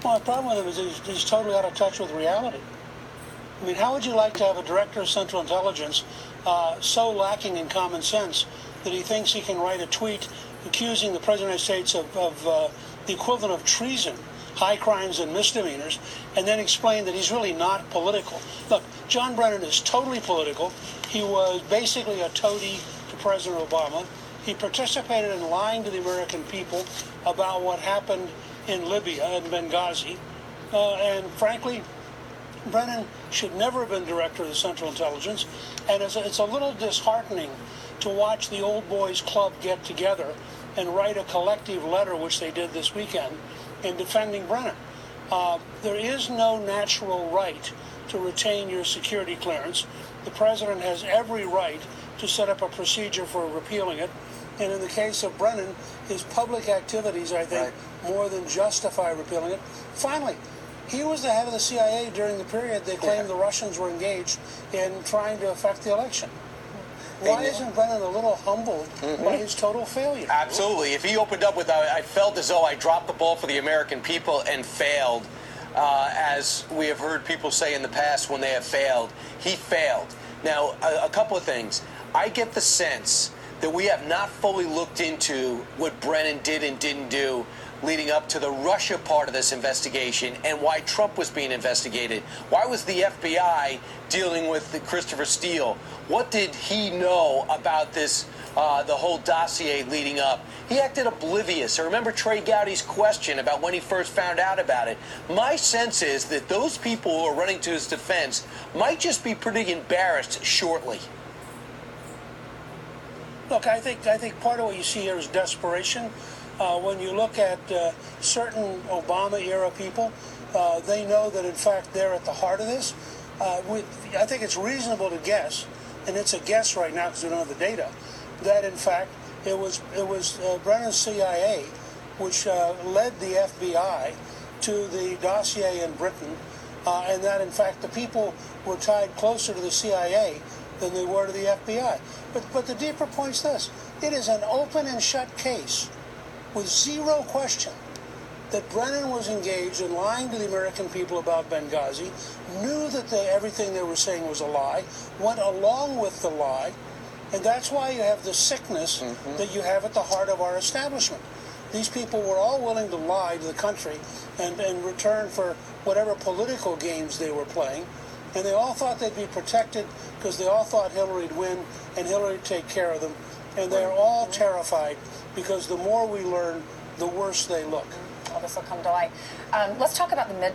Well, the problem with him is he's totally out of touch with reality. I mean, how would you like to have a director of Central Intelligence so lacking in common sense that he thinks he can write a tweet accusing the President of the United States of the equivalent of treason, high crimes and misdemeanors, and then explain that he's really not political? Look, John Brennan is totally political. He was basically a toady to President Obama. He participated in lying to the American people about what happened in Libya and Benghazi. And frankly, Brennan should never have been director of the Central Intelligence. And it's a little disheartening to watch the old boys club get together and write a collective letter, which they did this weekend, in defending Brennan. There is no natural right to retain your security clearance. The president has every right to set up a procedure for repealing it. And in the case of Brennan, his public activities, I think, more than justify repealing it. Finally, he was the head of the CIA during the period they claimed the Russians were engaged in trying to affect the election. Why isn't Brennan a little humbled by his total failure? Absolutely. If he opened up with, I felt as though I dropped the ball for the American people and failed, as we have heard people say in the past when they have failed, he failed. Now, a couple of things. I get the sense that we have not fully looked into what Brennan did and didn't do leading up to the Russia part of this investigation and why Trump was being investigated. Why was the FBI dealing with Christopher Steele? What did he know about this, the whole dossier leading up? He acted oblivious. I remember Trey Gowdy's question about when he first found out about it. My sense is that those people who are running to his defense might just be pretty embarrassed shortly. Look, I think part of what you see here is desperation. When you look at certain Obama-era people, they know that, in fact, they're at the heart of this. I think it's reasonable to guess, and it's a guess right now because we don't have the data, that, in fact, it was Brennan's CIA which led the FBI to the dossier in Britain, and that, in fact, the people were tied closer to the CIA than they were to the FBI. But the deeper point's this. It is an open and shut case with zero question that Brennan was engaged in lying to the American people about Benghazi, knew that everything they were saying was a lie, went along with the lie, and that's why you have the sickness that you have at the heart of our establishment. These people were all willing to lie to the country and in return for whatever political games they were playing. And they all thought they'd be protected because they all thought Hillary would win and Hillary would take care of them. And they're all terrified because the more we learn, the worse they look. Well, this will come to light. Let's talk about the midterm.